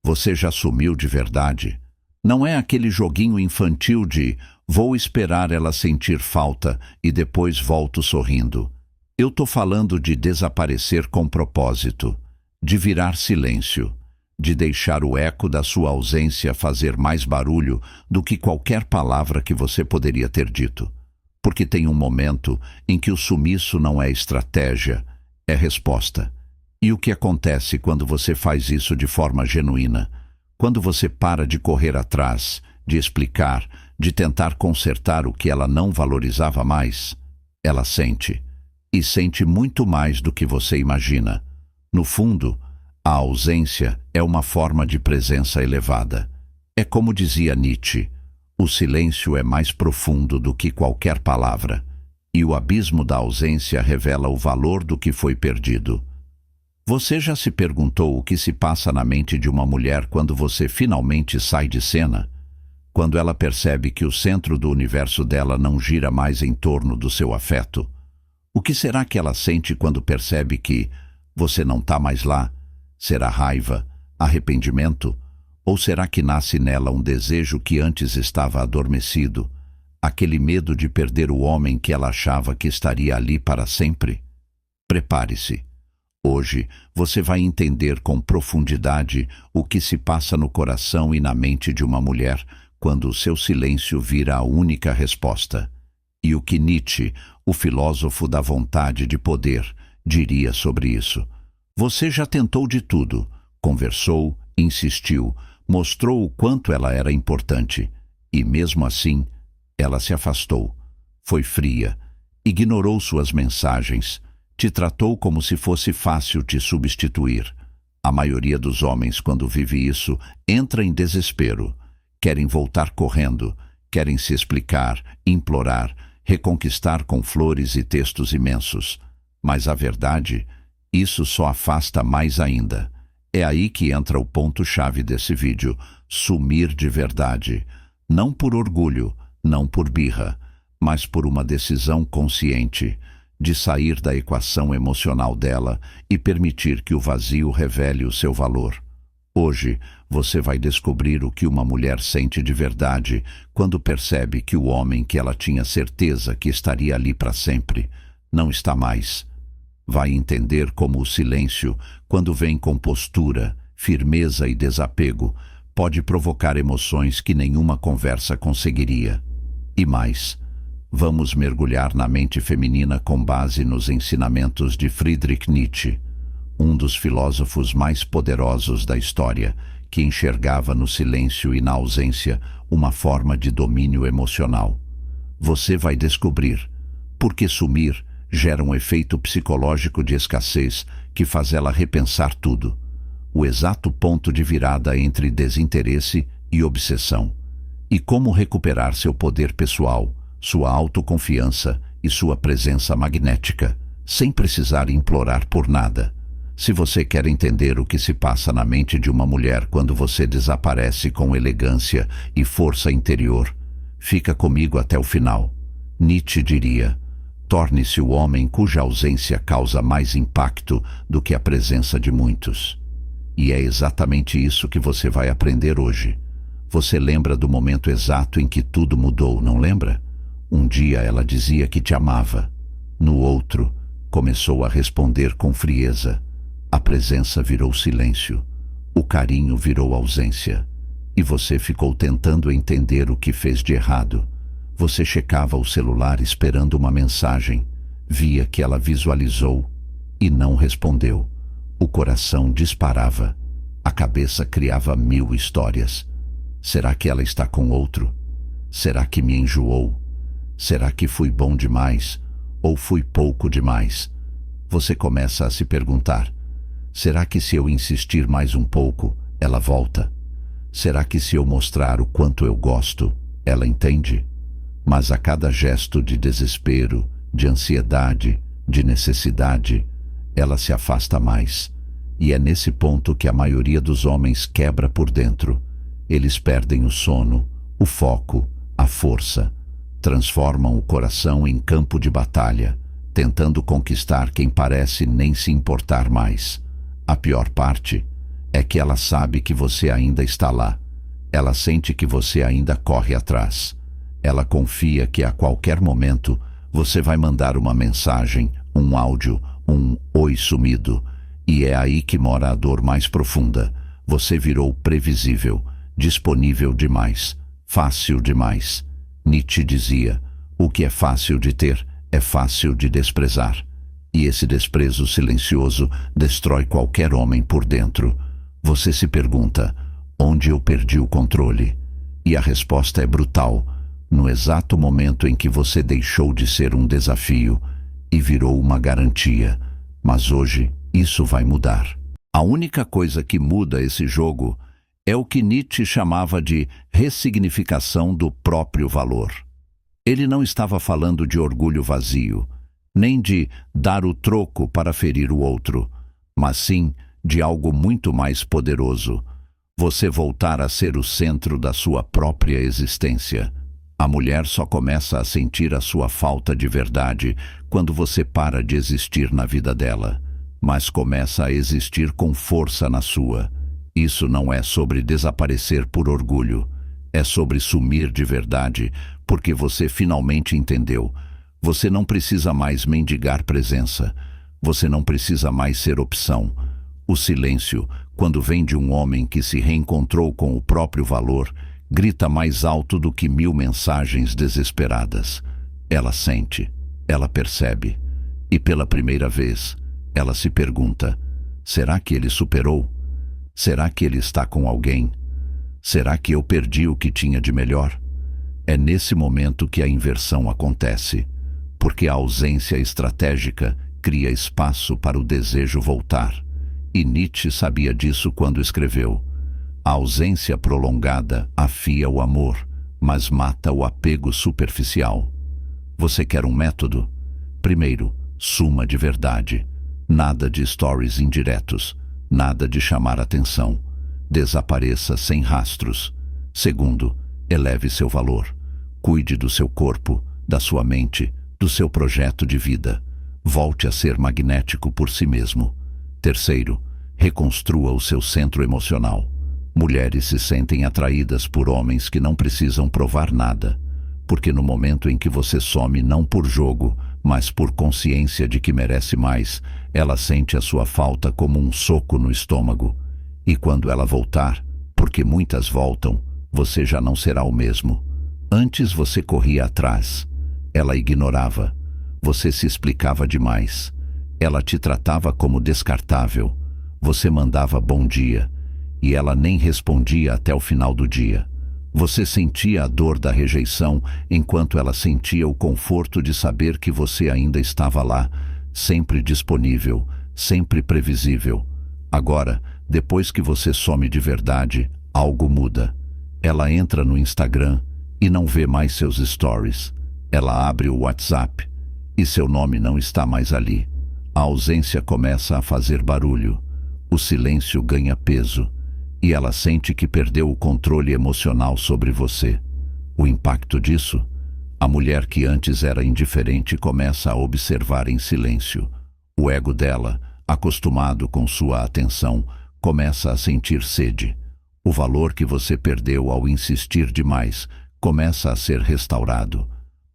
Você já sumiu de verdade? Não é aquele joguinho infantil de vou esperar ela sentir falta e depois volto sorrindo. Eu tô falando de desaparecer com propósito, de virar silêncio, de deixar o eco da sua ausência fazer mais barulho do que qualquer palavra que você poderia ter dito. Porque tem um momento em que o sumiço não é estratégia, é resposta. E o que acontece quando você faz isso de forma genuína? Quando você para de correr atrás, de explicar, de tentar consertar o que ela não valorizava mais? Ela sente. E sente muito mais do que você imagina. No fundo, a ausência é uma forma de presença elevada. É como dizia Nietzsche, o silêncio é mais profundo do que qualquer palavra, e o abismo da ausência revela o valor do que foi perdido. Você já se perguntou o que se passa na mente de uma mulher quando você finalmente sai de cena? Quando ela percebe que o centro do universo dela não gira mais em torno do seu afeto? O que será que ela sente quando percebe que você não está mais lá? Será raiva, arrependimento? Ou será que nasce nela um desejo que antes estava adormecido? Aquele medo de perder o homem que ela achava que estaria ali para sempre? Prepare-se. Hoje você vai entender com profundidade o que se passa no coração e na mente de uma mulher quando o seu silêncio vira a única resposta. E o que Nietzsche, o filósofo da vontade de poder, diria sobre isso. Você já tentou de tudo, conversou, insistiu, mostrou o quanto ela era importante. E mesmo assim, ela se afastou. Foi fria, ignorou suas mensagens, te tratou como se fosse fácil te substituir. A maioria dos homens, quando vive isso, entra em desespero. Querem voltar correndo, querem se explicar, implorar, reconquistar com flores e textos imensos. Mas a verdade, isso só afasta mais ainda. É aí que entra o ponto-chave desse vídeo: sumir de verdade. Não por orgulho, não por birra, mas por uma decisão consciente de sair da equação emocional dela e permitir que o vazio revele o seu valor. Hoje, você vai descobrir o que uma mulher sente de verdade quando percebe que o homem que ela tinha certeza que estaria ali para sempre, não está mais. Vai entender como o silêncio, quando vem com postura, firmeza e desapego, pode provocar emoções que nenhuma conversa conseguiria. E mais, vamos mergulhar na mente feminina com base nos ensinamentos de Friedrich Nietzsche, um dos filósofos mais poderosos da história, que enxergava no silêncio e na ausência uma forma de domínio emocional. Você vai descobrir por que sumir gera um efeito psicológico de escassez que faz ela repensar tudo. O exato ponto de virada entre desinteresse e obsessão. E como recuperar seu poder pessoal, sua autoconfiança e sua presença magnética, sem precisar implorar por nada. Se você quer entender o que se passa na mente de uma mulher quando você desaparece com elegância e força interior, fica comigo até o final. Nietzsche diria: torne-se o homem cuja ausência causa mais impacto do que a presença de muitos. E é exatamente isso que você vai aprender hoje. Você lembra do momento exato em que tudo mudou, não lembra? Um dia ela dizia que te amava. No outro, começou a responder com frieza. A presença virou silêncio. O carinho virou ausência. E você ficou tentando entender o que fez de errado. Você checava o celular esperando uma mensagem. Via que ela visualizou e não respondeu. O coração disparava. A cabeça criava 1000 histórias. Será que ela está com outro? Será que me enjoou? Será que fui bom demais? Ou fui pouco demais? Você começa a se perguntar: será que se eu insistir mais um pouco, ela volta? Será que se eu mostrar o quanto eu gosto, ela entende? Mas a cada gesto de desespero, de ansiedade, de necessidade, ela se afasta mais. E é nesse ponto que a maioria dos homens quebra por dentro. Eles perdem o sono, o foco, a força. Transformam o coração em campo de batalha, tentando conquistar quem parece nem se importar mais. A pior parte é que ela sabe que você ainda está lá. Ela sente que você ainda corre atrás. Ela confia que a qualquer momento você vai mandar uma mensagem, um áudio, um oi sumido. E é aí que mora a dor mais profunda. Você virou previsível, disponível demais, fácil demais. Nietzsche dizia: o que é fácil de ter é fácil de desprezar. E esse desprezo silencioso destrói qualquer homem por dentro. Você se pergunta: onde eu perdi o controle? E a resposta é brutal: no exato momento em que você deixou de ser um desafio e virou uma garantia. Mas hoje isso vai mudar. A única coisa que muda esse jogo é o que Nietzsche chamava de ressignificação do próprio valor. Ele não estava falando de orgulho vazio, nem de dar o troco para ferir o outro, mas sim de algo muito mais poderoso: você voltar a ser o centro da sua própria existência. A mulher só começa a sentir a sua falta de verdade quando você para de existir na vida dela, mas começa a existir com força na sua. Isso não é sobre desaparecer por orgulho, é sobre sumir de verdade, porque você finalmente entendeu. Você não precisa mais mendigar presença, você não precisa mais ser opção. O silêncio, quando vem de um homem que se reencontrou com o próprio valor, grita mais alto do que 1000 mensagens desesperadas. Ela sente, ela percebe, e pela primeira vez, ela se pergunta: será que ele superou? Será que ele está com alguém? Será que eu perdi o que tinha de melhor? É nesse momento que a inversão acontece, porque a ausência estratégica cria espaço para o desejo voltar. E Nietzsche sabia disso quando escreveu: a ausência prolongada afia o amor, mas mata o apego superficial. Você quer um método? Primeiro, suma de verdade. Nada de stories indiretos, nada de chamar atenção. Desapareça sem rastros. Segundo, eleve seu valor. Cuide do seu corpo, da sua mente, do seu projeto de vida. Volte a ser magnético por si mesmo. Terceiro, reconstrua o seu centro emocional. Mulheres se sentem atraídas por homens que não precisam provar nada, porque no momento em que você some não por jogo, mas por consciência de que merece mais, ela sente a sua falta como um soco no estômago. E quando ela voltar, porque muitas voltam, você já não será o mesmo. Antes você corria atrás, ela ignorava, você se explicava demais, ela te tratava como descartável, você mandava bom dia, e ela nem respondia até o final do dia. Você sentia a dor da rejeição, enquanto ela sentia o conforto de saber que você ainda estava lá, sempre disponível, sempre previsível. Agora, depois que você some de verdade, algo muda. Ela entra no Instagram e não vê mais seus stories. Ela abre o WhatsApp e seu nome não está mais ali. A ausência começa a fazer barulho. O silêncio ganha peso. E ela sente que perdeu o controle emocional sobre você. O impacto disso? A mulher que antes era indiferente começa a observar em silêncio. O ego dela, acostumado com sua atenção, começa a sentir sede. O valor que você perdeu ao insistir demais começa a ser restaurado,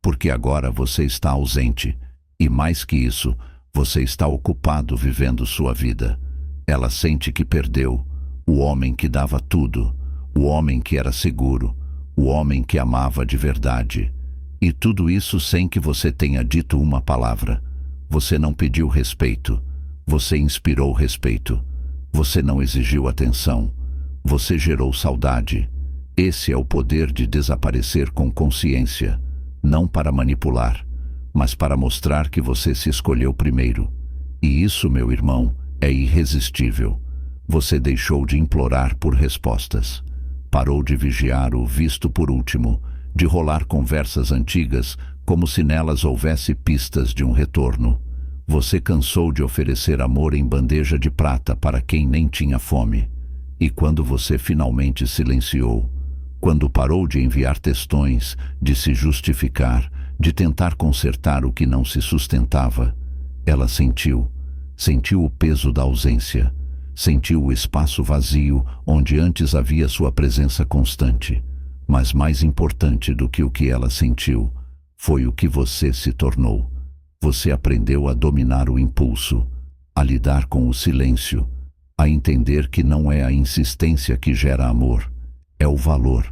porque agora você está ausente. E mais que isso, você está ocupado vivendo sua vida. Ela sente que perdeu o homem que dava tudo, o homem que era seguro, o homem que amava de verdade. E tudo isso sem que você tenha dito uma palavra. Você não pediu respeito, você inspirou respeito. Você não exigiu atenção, você gerou saudade. Esse é o poder de desaparecer com consciência, não para manipular, mas para mostrar que você se escolheu primeiro. E isso, meu irmão, é irresistível. Você deixou de implorar por respostas. Parou de vigiar o visto por último, de rolar conversas antigas como se nelas houvesse pistas de um retorno. Você cansou de oferecer amor em bandeja de prata para quem nem tinha fome. E quando você finalmente silenciou, quando parou de enviar textões, de se justificar, de tentar consertar o que não se sustentava, ela sentiu o peso da ausência. Sentiu o espaço vazio onde antes havia sua presença constante. Mas mais importante do que o que ela sentiu, foi o que você se tornou. Você aprendeu a dominar o impulso, a lidar com o silêncio, a entender que não é a insistência que gera amor, é o valor.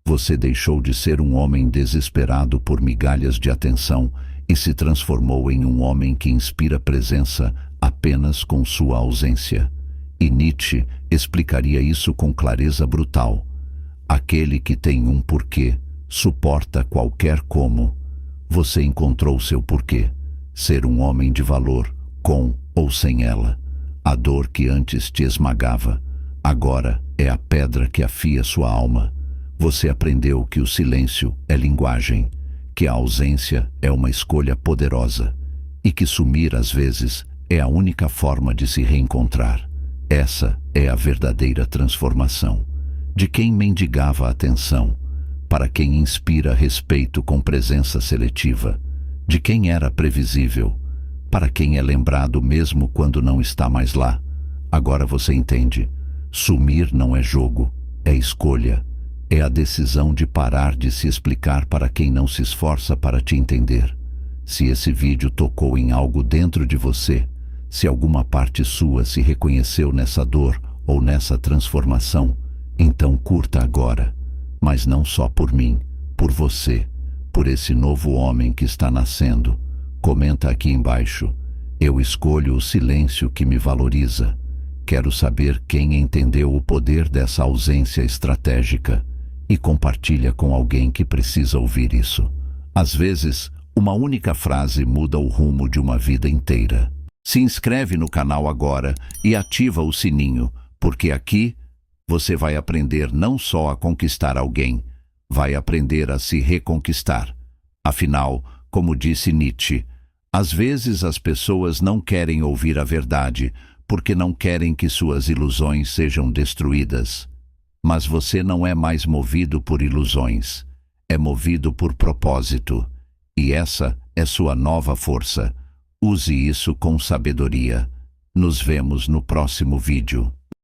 Você deixou de ser um homem desesperado por migalhas de atenção e se transformou em um homem que inspira presença apenas com sua ausência. E Nietzsche explicaria isso com clareza brutal. Aquele que tem um porquê suporta qualquer como. Você encontrou seu porquê. Ser um homem de valor, com ou sem ela. A dor que antes te esmagava, agora é a pedra que afia sua alma. Você aprendeu que o silêncio é linguagem, que a ausência é uma escolha poderosa e que sumir às vezes é a única forma de se reencontrar. Essa é a verdadeira transformação. De quem mendigava atenção, para quem inspira respeito com presença seletiva. De quem era previsível, para quem é lembrado mesmo quando não está mais lá. Agora você entende. Sumir não é jogo, é escolha. É a decisão de parar de se explicar para quem não se esforça para te entender. Se esse vídeo tocou em algo dentro de você, se alguma parte sua se reconheceu nessa dor ou nessa transformação, então curta agora. Mas não só por mim, por você, por esse novo homem que está nascendo. Comenta aqui embaixo. Eu escolho o silêncio que me valoriza. Quero saber quem entendeu o poder dessa ausência estratégica e compartilha com alguém que precisa ouvir isso. Às vezes, uma única frase muda o rumo de uma vida inteira. Se inscreve no canal agora e ativa o sininho, porque aqui você vai aprender não só a conquistar alguém, vai aprender a se reconquistar. Afinal, como disse Nietzsche, às vezes as pessoas não querem ouvir a verdade porque não querem que suas ilusões sejam destruídas. Mas você não é mais movido por ilusões, é movido por propósito. E essa é sua nova força. Use isso com sabedoria. Nos vemos no próximo vídeo.